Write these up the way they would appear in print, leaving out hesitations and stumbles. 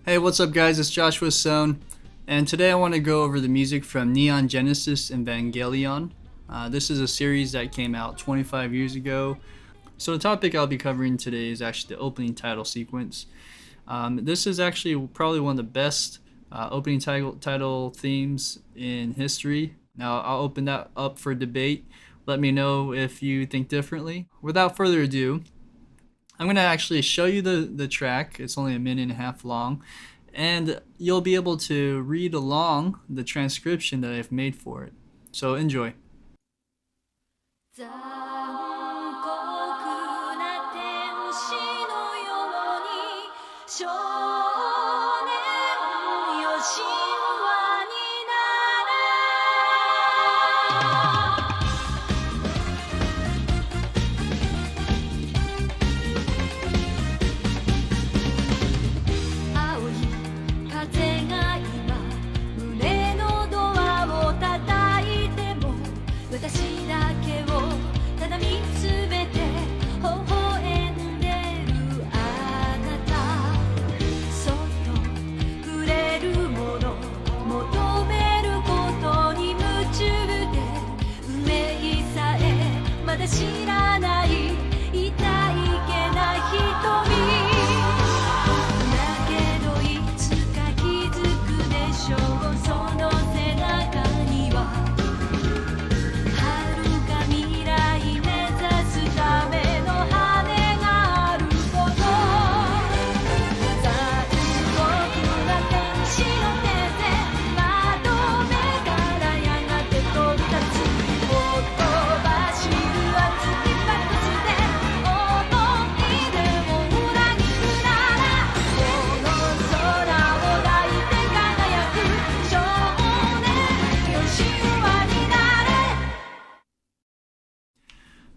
Hey, what's up, guys? It's Joshua Sohn, and today I want to go over the music from Neon Genesis Evangelion. This is a series that came out 25 years ago. So the topic I'll be covering today is actually the opening title sequence. This is actually probably one of the best opening title themes in history. Now I'll open that up for debate. Let me know if you think differently. Without further ado, I'm going to actually show you the track. It's only a minute and a half long, and you'll be able to read along the transcription that I've made for it. So enjoy. 残酷な天使のように少年よ神話になれ青い風が今胸のドアを叩いても私だけをただ見つめて微笑んでるあなたそっと触れるもの求めることに夢中で運命さえまだ知らない痛いけな瞳だけどいつか気づくでしょうその背中には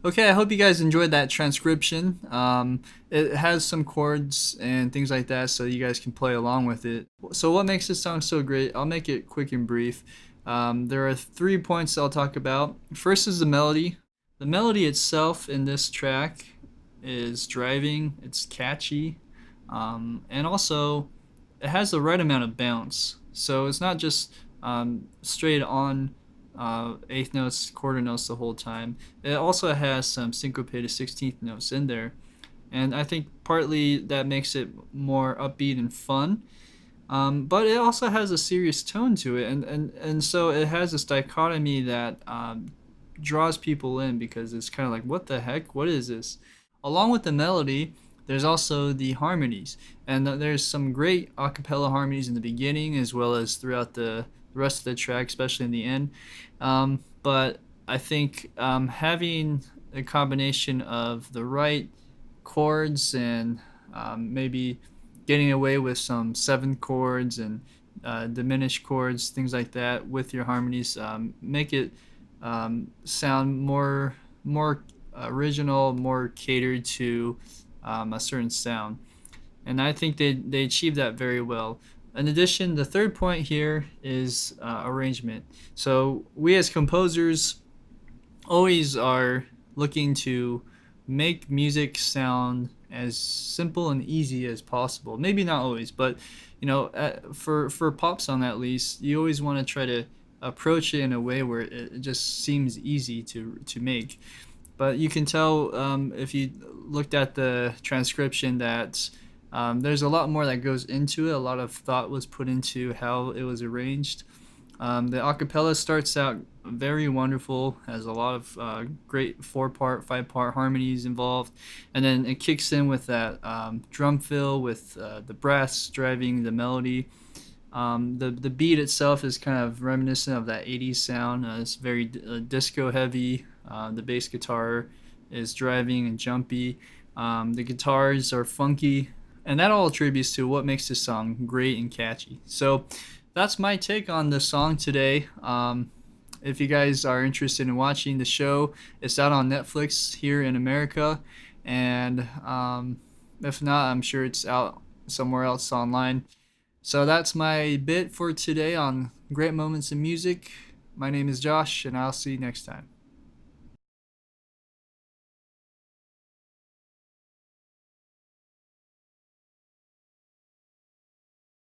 Okay, I hope you guys enjoyed that transcription. It has some chords and things like that, so you guys can play along with it. So what makes this song so great? I'll make it quick and brief. There are 3 points I'll talk about. First is the melody. The melody itself in this track is driving, it's catchy, and also it has the right amount of bounce. So it's not just straight on eighth notes, quarter notes the whole time. It also has some syncopated 16th notes in there, and I think partly that makes it more upbeat and fun. But it also has a serious tone to it, and so it has this dichotomy that draws people in because it's kind of like, what the heck? What is this? Along with the melody, there's also the harmonies, and there's some great a cappella harmonies in the beginning as well as throughout the rest of the track, especially in the end. But I think having a combination of the right chords and maybe getting away with some seventh chords and diminished chords, things like that, with your harmonies, make it sound more original, more catered to a certain sound. And I think they achieved that very well. In addition, the third point here is arrangement. So we as composers always are looking to make music sound as simple and easy as possible. Maybe not always, but for a pop song at least, you always want to try to approach it in a way where it just seems easy to make. But you can tell if you looked at the transcription that there's a lot more that goes into it. A lot of thought was put into how it was arranged. The acapella starts out very wonderful, has a lot of great 4-part, 5-part harmonies involved, and then it kicks in with that drum fill with the brass driving the melody. The beat itself is kind of reminiscent of that 80s sound. It's very disco heavy. The bass guitar is driving and jumpy. The guitars are funky. And that all attributes to what makes this song great and catchy. So that's my take on the song today. If you guys are interested in watching the show, it's out on Netflix here in America. And if not, I'm sure it's out somewhere else online. So that's my bit for today on Great Moments in Music. My name is Josh, and I'll see you next time.